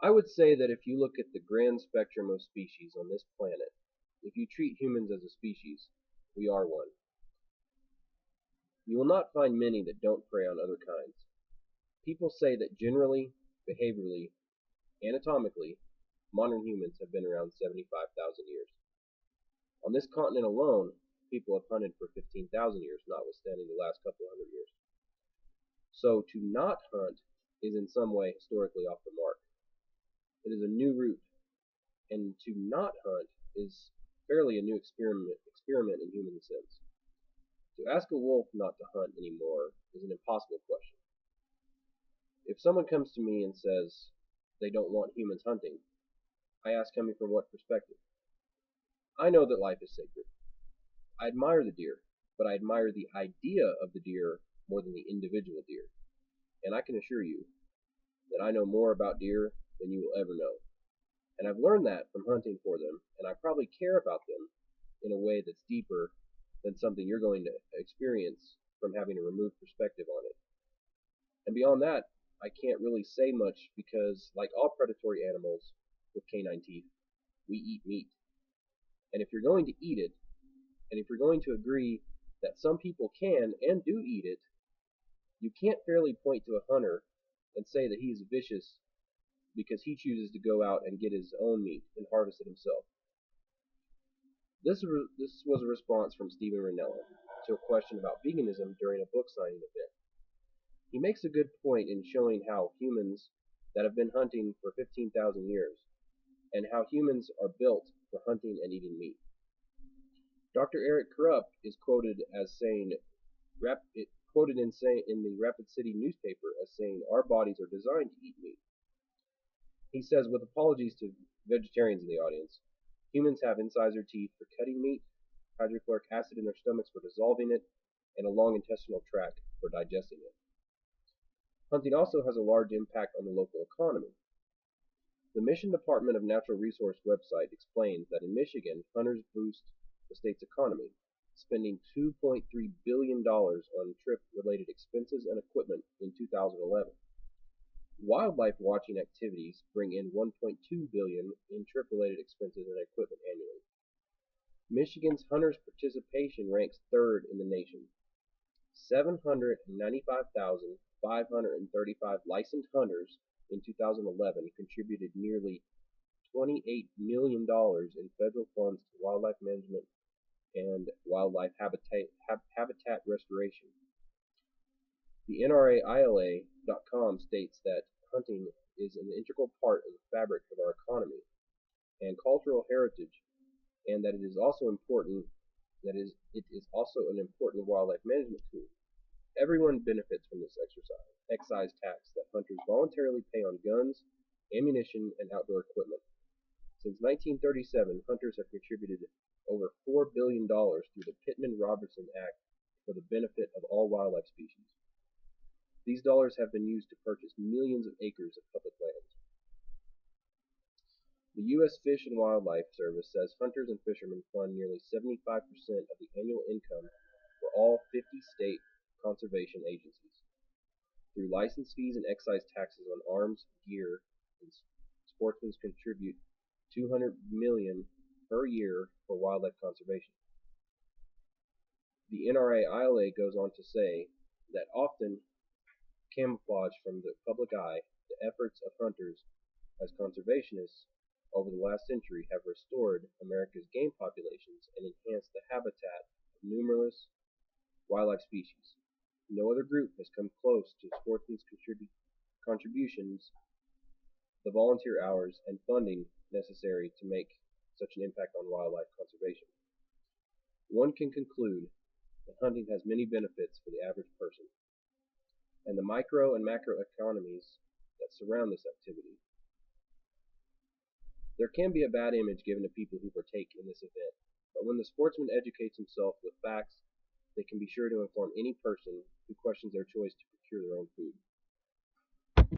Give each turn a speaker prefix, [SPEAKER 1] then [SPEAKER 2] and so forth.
[SPEAKER 1] I would say that if you look at the grand spectrum of species on this planet, if you treat humans as a species, we are one. You will not find many that don't prey on other kinds. People say that generally, behaviorally, anatomically, modern humans have been around 75,000 years. On this continent alone, people have hunted for 15,000 years, notwithstanding the last couple hundred years. So to not hunt is in some way historically off the mark. It is a new route, and to not hunt is fairly a new experiment in human sense. To ask a wolf not to hunt anymore is an impossible question. If someone comes to me and says they don't want humans hunting, I ask coming from what perspective? I know that life is sacred. I admire the deer, but I admire the idea of the deer more than the individual deer. And I can assure you that I know more about deer than you will ever know. And I've learned that from hunting for them, and I probably care about them in a way that's deeper than something you're going to experience from having a removed perspective on it. And beyond that, I can't really say much because, like all predatory animals with canine teeth, we eat meat. And if you're going to eat it, and if you're going to agree that some people can and do eat it, you can't fairly point to a hunter and say that he's vicious because he chooses to go out and get his own meat and harvest it himself. This was a response from Steven Rinella to a question about veganism during a book signing event. He makes a good point in showing how humans that have been hunting for 15,000 years and how humans are built for hunting and eating meat. Dr. Eric Krupp is quoted as saying, quoted in the Rapid City newspaper as saying, "Our bodies are designed to eat meat." He says, with apologies to vegetarians in the audience, humans have incisor teeth for cutting meat, hydrochloric acid in their stomachs for dissolving it, and a long intestinal tract for digesting it. Hunting also has a large impact on the local economy. The Mission Department of Natural Resource website explains that in Michigan, hunters boost the state's economy, spending $2.3 billion on trip-related expenses and equipment in 2011. Wildlife watching activities bring in $1.2 billion in trip-related expenses and equipment annually. Michigan's hunters' participation ranks third in the nation. 795,535 licensed hunters in 2011 contributed nearly $28 million in federal funds to wildlife management and wildlife habitat restoration. The NRAILA.com states that hunting is an integral part of the fabric of our economy and cultural heritage, and that it is also important it is also an important wildlife management tool. Everyone benefits from this excise tax that hunters voluntarily pay on guns, ammunition, and outdoor equipment. Since 1937, hunters have contributed over $4 billion through the Pittman-Robertson Act for the benefit of all wildlife species. These dollars have been used to purchase millions of acres of public lands. The U.S. Fish and Wildlife Service says hunters and fishermen fund nearly 75% of the annual income for all 50 state conservation agencies. Through license fees and excise taxes on arms, gear, and sportsmen contribute $200 million per year for wildlife conservation. The NRAILA goes on to say that often camouflage from the public eye, the efforts of hunters as conservationists over the last century have restored America's game populations and enhanced the habitat of numerous wildlife species. No other group has come close to sportsmen's contributions, the volunteer hours, and funding necessary to make such an impact on wildlife conservation. One can conclude that hunting has many benefits for the average person, and the micro and macro economies that surround this activity. There can be a bad image given to people who partake in this event, but when the sportsman educates himself with facts, they can be sure to inform any person who questions their choice to procure their own food.